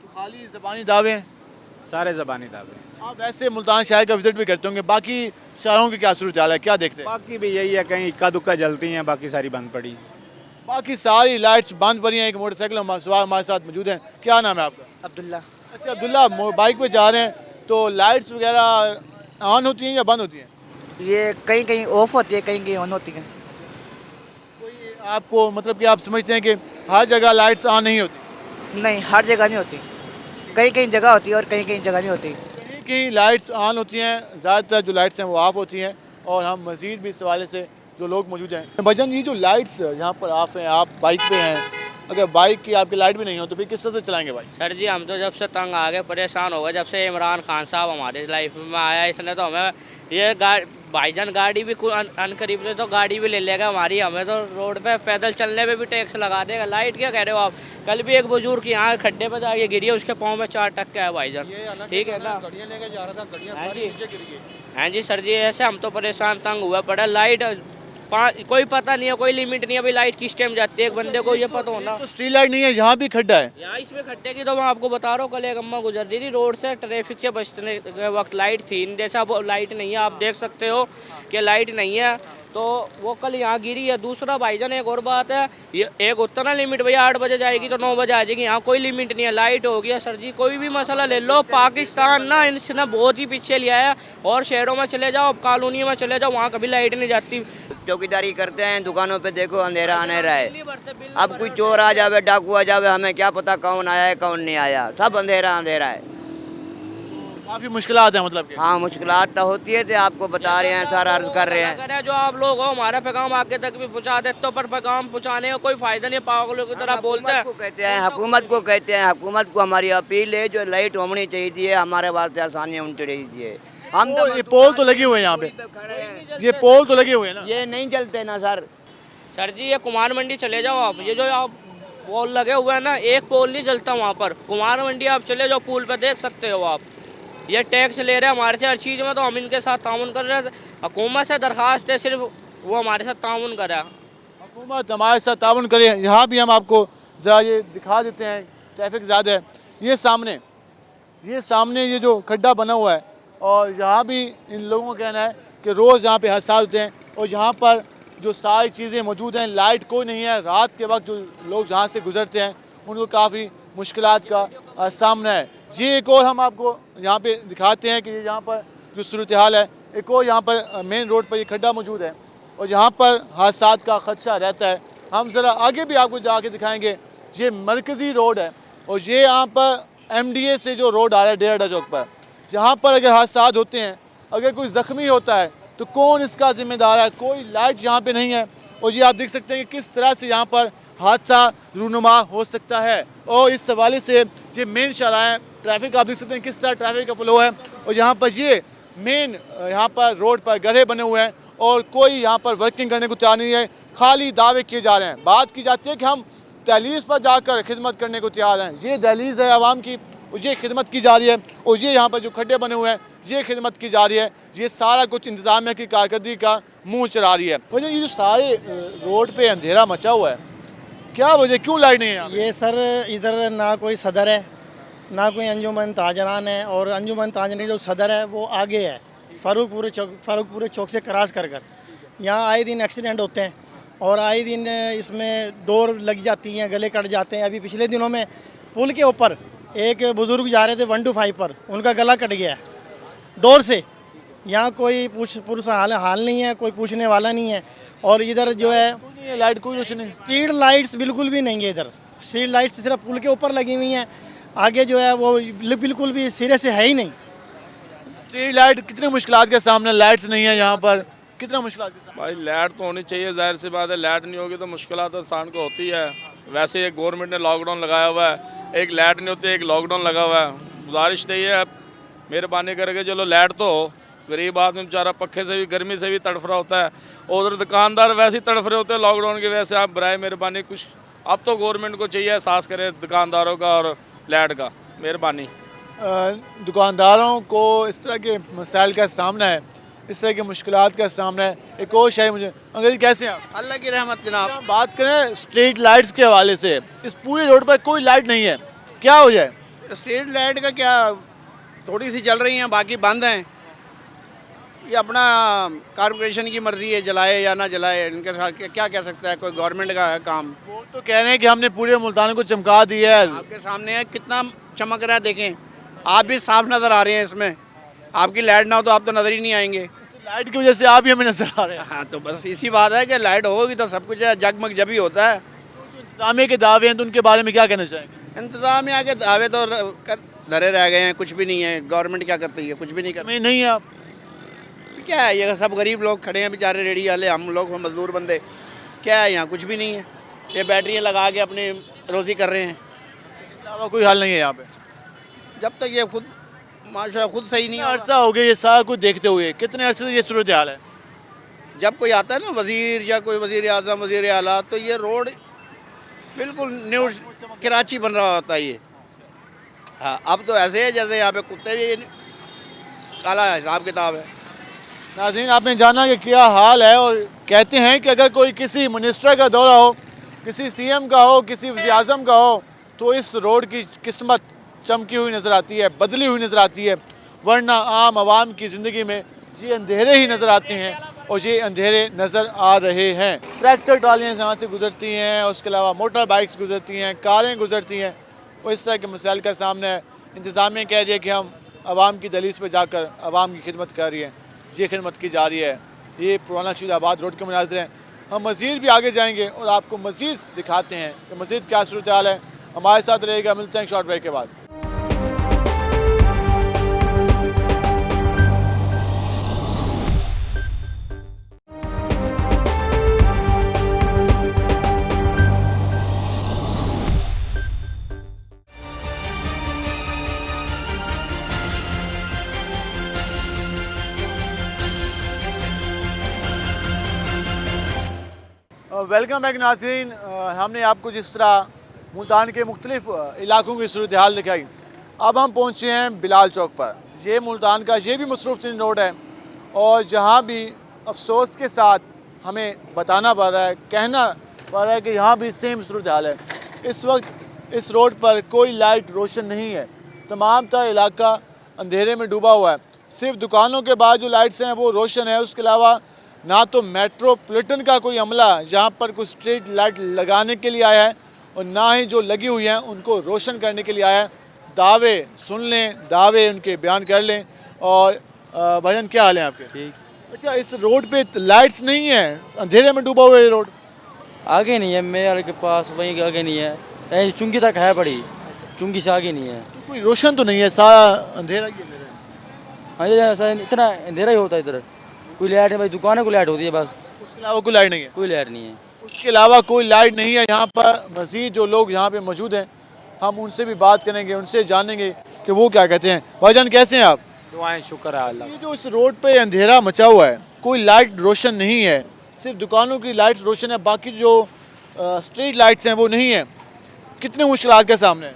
तो खाली ज़बानी दावे हैं, सारे ज़बानी दावे। आप वैसे मुल्तान शहर का विज़िट भी करते होंगे, बाकी शहरों की क्या सूरत हाल है, क्या देखते हैं? बाकी भी यही है, कहीं इक्का दुक्का जलती हैं, बाकी सारी बंद पड़ी। बाकी सारी लाइट्स बंद पड़ी हैं। एक मोटरसाइकिल हमारे साथ मौजूद हैं। क्या नाम है आपका? अब्दुल्ला। अच्छा अब्दुल्ला, बाइक पे जा रहे हैं तो लाइट्स वगैरह ऑन होती हैं या बंद होती हैं? ये कहीं कहीं ऑफ होती है, कहीं कहीं ऑन होती है। कोई आपको मतलब कि आप समझते हैं कि हर जगह लाइट्स ऑन नहीं होती? नहीं, हर जगह नहीं होती, कहीं कहीं जगह होती है और कहीं कहीं जगह नहीं होती। कहीं लाइट्स ऑन होती हैं, ज़्यादातर जो लाइट्स हैं वो ऑफ होती हैं। और हम मज़ीद भी इस हवाले से जो लोग मौजूद हैं। भाईजान ये जो लाइट्स यहाँ पर ऑफ हैं, आप बाइक पे हैं, अगर बाइक की आपकी लाइट भी नहीं हो तो फिर किस तरह से चलाएंगे भाई? सर जी हम तो जब से तंग आ गए, परेशान हो गए, जब से इमरान खान साहब हमारे लाइफ में आया, इसने तो हमें ये भाईजान गाड़ी भी अनकरीब से तो गाड़ी भी ले लेगा हमारी, हमें तो रोड पे पैदल चलने पे भी टैक्स लगा देगा। लाइट क्या कह रहे हो आप? कल भी एक बुजुर्ग यहाँ खड्डे पर जाके गिरी है, उसके पाँव में 4 टक्का है भाईजान, ठीक है ना? हाँ जी सर जी, ऐसे हम तो परेशान तंग हुआ पड़ा। लाइट कोई पता नहीं है, कोई लिमिट नहीं है भाई, लाइट किस टाइम जाती है, एक बंदे को ये पता होना। तो स्ट्रीट लाइट नहीं है, यहाँ भी खड्डा है। यहाँ इसमें खड्डे की तो मैं आपको बता रहा हूँ, कल एक अम्मा गुजर दी थी रोड से, ट्रैफिक से बचने के वक्त लाइट थी, जैसा वो लाइट नहीं है, आप देख सकते हो कि लाइट नहीं है, तो वो कल यहाँ गिरी है। दूसरा भाईजान एक और बात है, ये एक उतना लिमिट भैया 8 बजे जाएगी तो 9 बजे आ जाएगी, यहाँ कोई लिमिट नहीं है, लाइट हो गया। सर जी कोई भी मसला ले लो, पाकिस्तान ना इसने बहुत ही पीछे लिया है, और शहरों में चले जाओ, कॉलोनी में चले जाओ, वहाँ कभी लाइट नहीं जाती। चौकीदारी करते हैं, दुकानों पे देखो अंधेरा अंधेरा है। अब कोई चोर आ जावे, डाकू आ जावे, हमें क्या पता कौन आया है कौन नहीं आया, सब अंधेरा अंधेरा है। काफ़ी मुश्किलात है मतलब कि? हाँ मुश्किलात तो होती है, तो आपको बता रहे हैं, सर अर्ज कर रहे हैं। अगर जो आप लोग हो हमारा पैगाम आगे तक भी पहुँचा देते हो, पर पैगाम पहुँचाने का कोई फायदा नहीं, पागलों की तरह बोलते हैं। कहते हैं हुकूमत को, कहते हैं हुकूमत को हमारी अपील है, जो लाइट होनी चाहिए, हमारे वास्ते आसानी होनी चाहिए। हम तो ये पोल तो लगे हुए हैं यहाँ पे, ये पोल तो लगे हुए हैं ना, ये नहीं चलते ना सर। सर जी ये कुमार मंडी चले जाओ आप, ये जो आप पोल लगे हुए हैं ना, एक पोल नहीं जलता वहाँ पर। कुमार मंडी आप चले जाओ, पुल पे देख सकते हो आप, ये टैक्स ले रहे हैं हमारे से हर चीज़ में, तो हम इनके साथ ताउन कर रहे हैं। हुकूमत से दरख्वास्त है सिर्फ वो हमारे साथ ताउन करे, हुकूमत हमारे साथ ताउन करे। यहाँ भी हम आपको ज़रा ये दिखा देते हैं, ट्रैफिक ज़्यादा है। ये सामने ये जो खड्डा बना हुआ है, और यहाँ भी इन लोगों का कहना है कि रोज़ यहाँ पे हादसा होते हैं, और यहाँ पर जो सारी चीज़ें मौजूद हैं, लाइट कोई नहीं है, रात के वक्त जो लोग जहाँ से गुजरते हैं उनको काफ़ी मुश्किलात का सामना है। ये एक और हम आपको यहाँ पे दिखाते हैं कि यहाँ पर जो सूरत हाल है, एक और यहाँ पर मेन रोड पर ये खड्डा मौजूद है, और यहाँ पर हादसात का खदशा रहता है। हम ज़रा आगे भी आपको जाके दिखाएँगे। ये मरकज़ी रोड है, और ये यहाँ पर MDA से जो रोड आ रहा है डेरा चौक पर, जहाँ पर अगर हादसा होते हैं, अगर कोई ज़ख्मी होता है तो कौन इसका ज़िम्मेदार है? कोई लाइट यहाँ पे नहीं है, और ये आप देख सकते हैं कि किस तरह से यहाँ पर हादसा रूनुमा हो सकता है। और इस हवाले से ये मेन शहरा है, ट्रैफिक आप देख सकते हैं किस तरह ट्रैफिक का फ्लो है, और यहाँ पर ये मेन यहाँ पर रोड पर गड्ढे बने हुए हैं, और कोई यहाँ पर वर्किंग करने को तैयार नहीं है, खाली दावे किए जा रहे हैं। बात की जाती है कि हम दहलीज़ पर जाकर खिदमत करने को तैयार हैं। ये दहलीज़ है आवाम की, ये खिदमत की जा रही है, और ये यहाँ पर जो खड्डे बने हुए हैं ये खिदमत की जा रही है। ये सारा कुछ इंतज़ामिया की कारकर्दगी का मुंह चढ़ा रही है। वजह ये जो सारे रोड पे अंधेरा मचा हुआ है, क्या वजह, क्यों लाइट नहीं है? ये सर इधर ना कोई सदर है, ना कोई अंजुमन ताजरान है, और अंजुमन ताजरान जो सदर है वो आगे है, फारूकपुर चौक से क्रॉस कर यहाँ आए दिन एक्सीडेंट होते हैं, और आए दिन इसमें डोर लग जाती हैं, गले कट जाते हैं। अभी पिछले दिनों में पुल के ऊपर एक बुज़ुर्ग जा रहे थे 125 पर, उनका गला कट गया डोर से। यहाँ कोई पुरुष हाल नहीं है, कोई पूछने वाला नहीं है। और इधर जो है लाइट कोई रोशनी, स्ट्रीट लाइट्स बिल्कुल भी नहीं है इधर। स्ट्रीट लाइट्स सिर्फ पुल के ऊपर लगी हुई हैं, आगे जो है वो बिल्कुल भी सिरे से है ही नहीं। स्ट्रीट लाइट कितनी मुश्किलात के सामने, लाइट्स नहीं है यहाँ पर, कितना मुश्किलात के सामने? भाई लाइट तो होनी चाहिए, जाहिर सी बात है, लाइट नहीं होगी तो मुश्किलात इंसान को होती है। वैसे ये गवर्नमेंट ने लॉकडाउन लगाया हुआ है, एक लाइट नहीं होती, एक लॉकडाउन लगा हुआ है। गुजारिश तो ये है, मेहरबानी करके चलो लाइट तो हो। गरीब आदमी बेचारा पक्खे से भी, गर्मी से भी तड़फ रहा होता है, और उधर दुकानदार वैसे ही तड़फ रहे होते हैं लॉकडाउन की वजह से। आप बराए मेहरबानी कुछ अब तो गवर्नमेंट को चाहिए एहसास करे दुकानदारों का और लाइट का, मेहरबानी। दुकानदारों को इस तरह के मसाइल का सामना है, इस तरह की मुश्किलात का सामना है। एक और शायद मुझे अंग्रेजी कैसे हैं आप? अल्लाह की रहमत जनाब। बात करें स्ट्रीट लाइट्स के हवाले से, इस पूरी रोड पर कोई लाइट नहीं है, क्या हो जाए? स्ट्रीट लाइट का क्या, थोड़ी सी चल रही हैं, बाकी बंद हैं। ये अपना कॉर्पोरेशन की मर्जी है, जलाए या ना जलाए, इनके साथ क्या कह सकता है, कोई गवर्नमेंट का है काम। वो तो कह रहे हैं कि हमने पूरे मुल्तान को चमका दिया है। आपके सामने है कितना चमक रहा है, देखें आप भी साफ नज़र आ रहे हैं इसमें। आपकी लाइट ना हो तो आप तो नज़र ही नहीं आएंगे, लाइट की वजह से आप ही हमें नजर आ रहे हैं। हाँ तो बस इसी बात है कि लाइट होगी तो सब कुछ है, जगमग जब ही होता है। इंतजामिया के दावे हैं तो उनके बारे में क्या कहना चाहेंगे? इंतजामिया के दावे तो धरे रह गए हैं, कुछ भी नहीं है। गवर्नमेंट क्या करती है, कुछ भी नहीं करती। नहीं है, आप क्या है, ये सब गरीब लोग खड़े हैं बेचारे रेडी वाले, हम लोग मजदूर बंदे, क्या है यहाँ, कुछ भी नहीं है। ये बैटरियाँ लगा के अपनी रोज़ी कर रहे हैं, अलावा कोई हाल नहीं है यहाँ पे। जब तक ये खुद माशा खुद सही नहीं होगा। अरसा हो गया ये सारा कुछ देखते हुए, कितने अरसे से ये सूरत हाल है? जब कोई आता है ना वज़ीर या कोई वज़ीर आज़म वज़ीर आला, तो ये रोड बिल्कुल न्यू कराची बन रहा होता है ये। हाँ, अब तो ऐसे है जैसे यहाँ पे कुत्ते भी काला हिसाब किताब है। नाज़रीन, आपने जाना कि क्या हाल है, और कहते हैं कि अगर कोई किसी मिनिस्टर का दौरा हो, किसी सीएम का हो, किसी वज़ीर आज़म का हो, तो इस रोड की किस्मत चमकी हुई नज़र आती है, बदली हुई नज़र आती है, वरना आम आवाम की ज़िंदगी में ये अंधेरे ही नज़र आते हैं, और ये अंधेरे नज़र आ रहे हैं। ट्रैक्टर ट्रालियाँ यहाँ से गुजरती हैं, उसके अलावा मोटर बाइक्स गुजरती हैं, कारें गुजरती हैं, और इस तरह के मसाइल का सामना है। इंतज़ामिया कह रही है कि हम आवाम की दहलीज पर जाकर आवाम की खिदमत कर रही है, ये खिदमत की जा रही है। ये पुराना शहीदाबाद रोड के मनाज़िर हैं। हम मज़ीद भी आगे जाएंगे और आपको मज़ीद दिखाते हैं कि मज़ीद क्या सूरत हाल है। हमारे साथ रहेगा, मिलते हैं शॉर्ट ब्रेक के बाद। वेलकम बैक नाज़रीन। हमने आपको जिस तरह मुल्तान के मुख्तलिफ इलाकों की सूरत हाल दिखाई, अब हम पहुँचे हैं बिलाल चौक पर। ये मुल्तान का ये भी मसरूफ़ तरीन रोड है, और जहाँ भी अफसोस के साथ हमें बताना पड़ रहा है, कहना पड़ रहा है कि यहाँ भी सेम सूरत हाल है। इस वक्त इस रोड पर कोई लाइट रोशन नहीं है, तमाम तरह इलाका अंधेरे में डूबा हुआ है। सिर्फ दुकानों के बाद जो लाइट्स हैं वो रोशन है, उसके अलावा ना तो मेट्रोपॉलिटन का कोई अमला जहाँ पर कोई स्ट्रीट लाइट लगाने के लिए आया है, और ना ही जो लगी हुई हैं उनको रोशन करने के लिए आया है। दावे सुन लें, दावे उनके बयान कर लें। और भाईजान, क्या हाल है आपके? ठीक। अच्छा, इस रोड पे लाइट्स नहीं है, अंधेरे में डूबा हुआ है ये रोड। आगे नहीं है, मेरे के पास वहीं आगे नहीं है, चुंगी तक है बड़ी, चुंगी से आगे नहीं है। कोई रोशन तो नहीं है, सारा अंधेरा ही अंधेरा है। हाँ, ये सर इतना अंधेरा ही होता है इधर, कोई लाइट है भाई, दुकानों को लाइट होती है बस, उसके अलावा कोई लाइट नहीं है। कोई लाइट नहीं है। उसके अलावा कोई लाइट नहीं है। यहाँ पर मज़ीद जो लोग यहाँ पे मौजूद हैं, हम उनसे भी बात करेंगे, उनसे जानेंगे कि वो क्या कहते हैं। भाईजान, कैसे हैं आप? दुआएं, शुक्र है अल्लाह। ये जो इस रोड पे अंधेरा मचा हुआ है, कोई लाइट रोशन नहीं है, सिर्फ दुकानों की लाइट्स रोशन है, बाकी जो स्ट्रीट लाइट्स हैं वो नहीं है। कितने मुश्किलात के सामने है?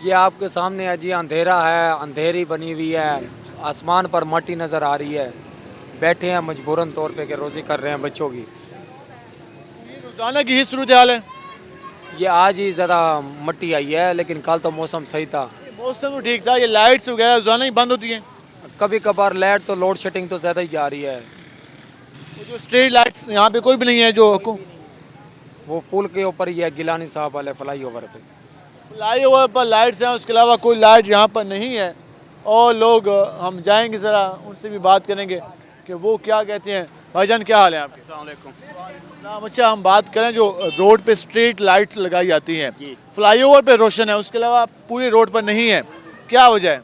ये आपके सामने है जी, अंधेरा है, अंधेरी बनी हुई है, आसमान पर मट्टी नज़र आ रही है, बैठे हैं मजबूरन तौर पे कि रोज़ी कर रहे हैं बच्चों की। रोजाना की ही सूरत हाल है। ये आज ही ज़्यादा मट्टी आई है, लेकिन कल तो मौसम सही था, मौसम तो ठीक था। ये लाइट्स वगैरह रोजाना ही बंद होती हैं। कभी कभार लाइट तो लोड शेडिंग तो ज़्यादा ही जा रही है। वो जो स्ट्रीट लाइट्स यहाँ पे कोई भी नहीं है, जो वो पुल के ऊपर ही है, गिलानी साहब वाले फ्लाई ओवर पे, फ्लाई ओवर पर लाइट्स हैं, उसके अलावा कोई लाइट यहाँ पर नहीं है। और लोग, हम जाएंगे ज़रा उनसे भी बात करेंगे कि वो क्या कहते हैं। भाईजान, क्या हाल है आपके? अस्सलाम वालेकुम। अच्छा, हम बात करें जो रोड पे स्ट्रीट लाइट लगाई जाती हैं, फ्लाईओवर पे रोशन है, उसके अलावा पूरी रोड पर नहीं है, क्या वजह है?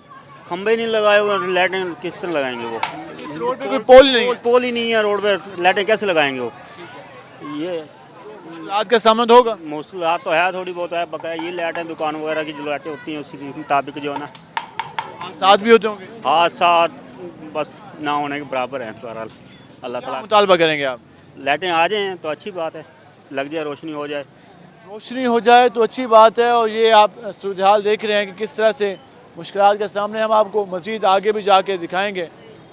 खंबे नहीं लगाए हुए, लाइटें किस तरह लगाएंगे वो? इस रोड पे कोई पोल ही नहीं है। पोल ही नहीं है रोड पे, लाइटें कैसे लगाएंगे वो? ये मुश्किलात का सामना तो होगा। मुश्किलात तो है, थोड़ी बहुत है। बकाया ये लाइटें दुकान वगैरह की जो लाइटें होती हैं उसी के मुताबिक जो है ना, साथ भी होते होंगे। हादसा बस ना होने के बराबर है। बहरहाल अल्लाह ताला मुतालबा करेंगे आप, लाइटें आ जाएँ तो अच्छी बात है, लग जाए, रोशनी हो जाए। रोशनी हो जाए तो अच्छी बात है। और ये आप सूरत हाल देख रहे हैं कि किस तरह से मुश्किलात के सामने। हम आपको मज़ीद आगे भी जाके दिखाएंगे,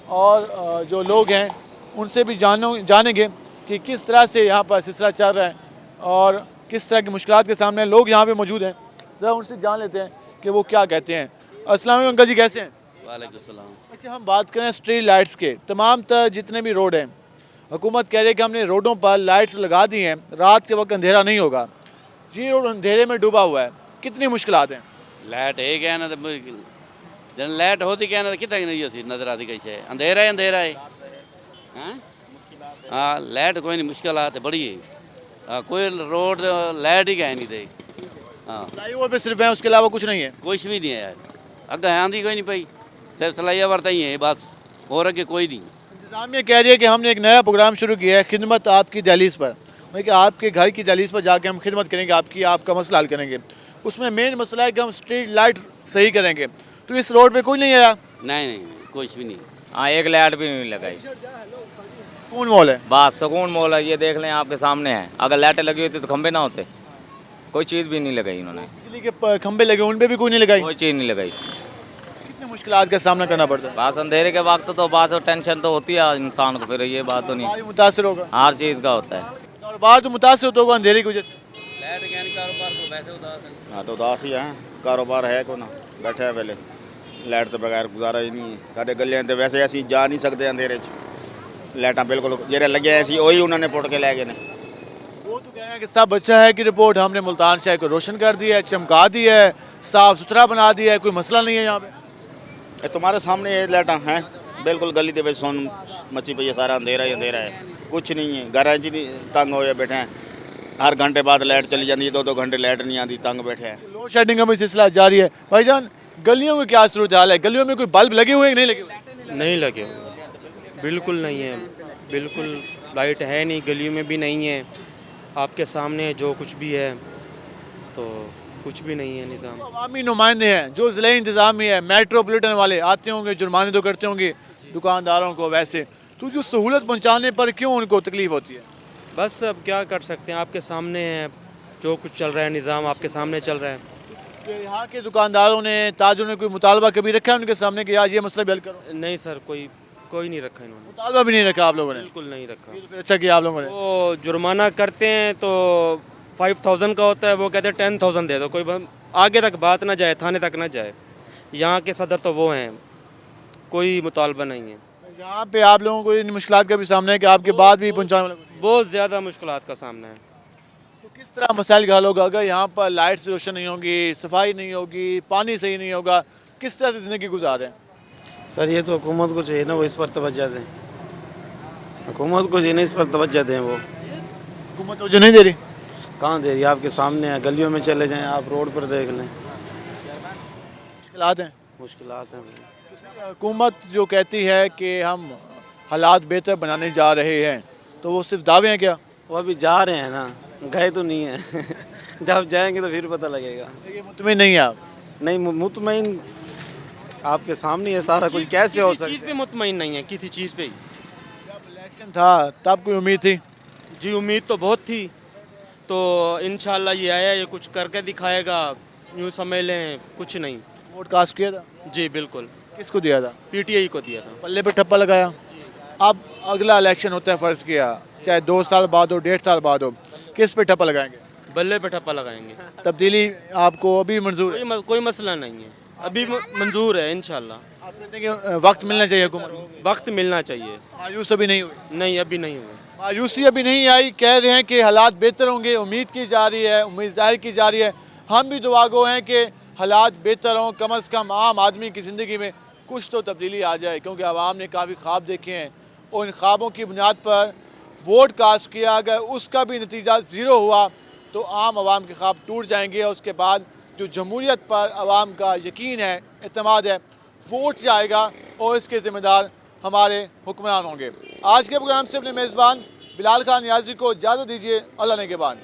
और जो लोग हैं उनसे भी जानेंगे कि किस तरह से यहाँ पर सिलसिला चल रहा है और किस तरह की मुश्किलात के सामने लोग यहाँ पे मौजूद हैं। ज़रा उनसे जान लेते हैं कि वो क्या कहते हैं। अस्सलाम वालेकुम अंकल जी, कैसे हैं? वालेकुम सलाम। अच्छा, हम बात करें स्ट्रीट लाइट्स के, तमाम तरह जितने भी रोड हैं, हुकूमत कह रही है कि हमने रोडों पर लाइट्स लगा दी हैं, रात के वक्त अंधेरा नहीं होगा। ये रोड अंधेरे में डूबा हुआ है, कितनी मुश्किलात हैं? लाइट है क्या ना, तो जन लाइट होती क्या ना, कितना नहीं होती, नजर आती कैसे? अंधेरा है, अंधेरा है। हाँ, लाइट कोई नहीं, मुश्किलात है बड़ी है। कोई रोड लाइट ही कह नहीं दे। हाँ, फ्लाईओवर पे सिर्फ है, उसके अलावा कुछ नहीं है। कुछ भी नहीं है यार, अगर आंधी कोई नहीं पई, सिर्फ सलाइया बरता ही है बस, और अगे कोई नहीं। इंतज़ामिया कह रही है कि हमने एक नया प्रोग्राम शुरू किया है, खिदमत आपकी दहलीज पर, मतलब कि आपके घर की दहलीज पर जाके हम खिदमत करेंगे, आपका मसला हल करेंगे। उसमें मेन मसला है कि हम स्ट्रीट लाइट सही करेंगे। तो इस रोड पे कोई नहीं आया? नहीं, कुछ भी नहीं। हाँ, एक लाइट भी नहीं लगाई। सुकून मॉल है, बस सुकून मॉल है, ये देख लें आपके सामने है। अगर लाइटें लगी होती तो खंबे ना होते। कोई चीज़ भी नहीं लगाई इन्होंने। बिजली के खंबे लगे उन पे भी कोई नहीं लगाई? कोई चीज़ नहीं लगाई। कितनी मुश्किलात का सामना करना पड़ता है? बस अंधेरे के वक्त तो बस टेंशन तो होती है इंसान को, फिर ये बात तो नहीं, मुतासर होगा, हर चीज़ का होता है। कारोबार तो मुतासर होगा अंधेरे की वजह से। लाइट यानी कारोबार तो वैसे उदास है। हाँ तो उदास ही है, कारोबार है को ना, बैठे है पहले लाइट तो बगैर गुजारा ही नहीं है। साढ़े गलियां तो वैसे असी जा नहीं सकते अंधेरे च, लाइटां बिल्कुल जेरे लगे ऐसी वही उन्होंने पुट के लै गए ने। वो तो कह रहे हैं कि सब अच्छा है कि रिपोर्ट हमने मुल्तान शहर को रोशन कर दिया है, चमका दिया है, साफ सुथरा बना दिया है, कोई मसला नहीं है यहाँ पे। ये तुम्हारे सामने ये लाइटां हैं, बिल्कुल गली के सुन मची पई है, सारा अंधेरा ही अंधेरा है, कुछ नहीं है। घर च नहीं तंग होए बैठे हैं, हर घंटे बाद लाइट चली जाती है, 2-2 घंटे लाइट नहीं आती, तंग बैठे हैं। लोड शेडिंग का भी सिलसिला जारी है। भाईजान, गलियों में क्या सूरत हाल है? गलियों में कोई बल्ब लगे हुए हैं कि नहीं लगे हुए? नहीं लगे हुए, बिल्कुल नहीं है, बिल्कुल लाइट है नहीं, गलियों में भी नहीं है। आपके सामने जो कुछ भी है तो कुछ भी नहीं है निज़ाम। अवामी नुमाइंदे हैं जो ज़िले इंतज़ामिया है, मेट्रोपॉलिटन वाले आते होंगे, जुर्माने तो करते होंगे दुकानदारों को, वैसे तो जो सहूलत पहुँचाने पर क्यों उनको तकलीफ़ होती है? बस अब क्या कर सकते हैं, आपके सामने है जो कुछ चल रहा है, निज़ाम आपके सामने चल रहा है। कि यहाँ के दुकानदारों ने, ताजरों ने कोई मुतालबा कभी रखा है उनके सामने कि यार ये मसला भी हल करो? नहीं सर, कोई नहीं रखा इन्होंने, मुतालबा भी नहीं रखा आप लोगों ने? बिल्कुल नहीं रखा। अच्छा किया आप लोगों ने। वो जुर्माना करते हैं तो 5000 का होता है, वो कहते हैं 10,000 दे दो, कोई आगे तक बात ना जाए, थाने तक ना जाए। यहाँ के सदर तो वो हैं, कोई मुतालबा नहीं है। यहाँ पे आप लोगों को इन मुश्किलात का भी सामना है कि आपके बाद भी पहुँचाने वाला? बहुत ज़्यादा मुश्किलात का सामना है। तो किस तरह मसाइल का हल होगा अगर यहाँ पर लाइट से रोशन नहीं होगी, सफाई नहीं होगी, पानी सही नहीं होगा, किस तरह से ज़िंदगी गुजारें? सर ये तो हुकूमत को चाहिए ना, वो इस पर तवज्जो दें, हुकूमत को चाहिए ना इस पर तवज्जो दें। वो हुकूमत तो जो नहीं दे रही, कहाँ दे रही है? आपके सामने है, गलियों में चले जाएं, आप रोड पर देख लें, मुश्किलात हैं। मुश्किलात हैं। हुकूमत जो कहती है कि हम हालात बेहतर बनाने जा रहे हैं, तो वो सिर्फ दावे हैं क्या? वो अभी जा रहे हैं ना, गए तो नहीं है जब जाएंगे तो फिर पता लगेगा। मुतमिन नहीं है आप? नहीं, मुतमईन आपके सामने है सारा कुछ, कैसे हो सकता है? चीज़ पे मुतमईन नहीं है, किसी चीज़ पे ही। जब इलेक्शन था तब कोई उम्मीद थी? जी उम्मीद तो बहुत थी, तो इंशाल्लाह ये आया, ये कुछ करके दिखाएगा, यूँ समझ लें कुछ नहीं। वोट कास्ट किया था? जी बिल्कुल। किसको दिया था? पीटीआई को दिया था। पल्ले पे ठप्पा लगाया। अब अगला इलेक्शन होता है, फ़र्ज़ किया चाहे 2 साल बाद हो, 1.5 साल बाद हो, किस पे ठप्पा लगाएंगे? बल्ले पे ठप्पा लगाएंगे। तब्दीली आपको अभी मंजूर है? कोई मसला नहीं है, अभी मंजूर है इंशाल्लाह। आप कहते हैं कि वक्त मिलना चाहिए हुकूमत को? वक्त मिलना चाहिए। मायूस अभी नहीं हुई? नहीं, अभी नहीं हुआ। मायूसी अभी नहीं आई, कह रहे हैं कि हालात बेहतर होंगे, उम्मीद की जा रही है, उम्मीद जाहिर की जा रही है। हम भी दुआगो हैं कि हालात बेहतर हों, कम अज़ कम आम आदमी की ज़िंदगी में कुछ तो तब्दीली आ जाए, क्योंकि आवाम ने काफ़ी ख्वाब देखे हैं और इन ख्वाबों की बुनियाद पर वोट कास्ट किया, अगर उसका भी नतीजा ज़ीरो हुआ तो आम आवाम के ख्वाब टूट जाएंगे और उसके बाद जो जमहूरियत पर आवाम का यकीन है, एतमाद है, वो उठ जाएगा और इसके ज़िम्मेदार हमारे हुक्मरान होंगे। आज के प्रोग्राम से अपने मेज़बान बिलाल खान नियाज़ी को इजाज़त दीजिए। अल्लाह ने के बाद।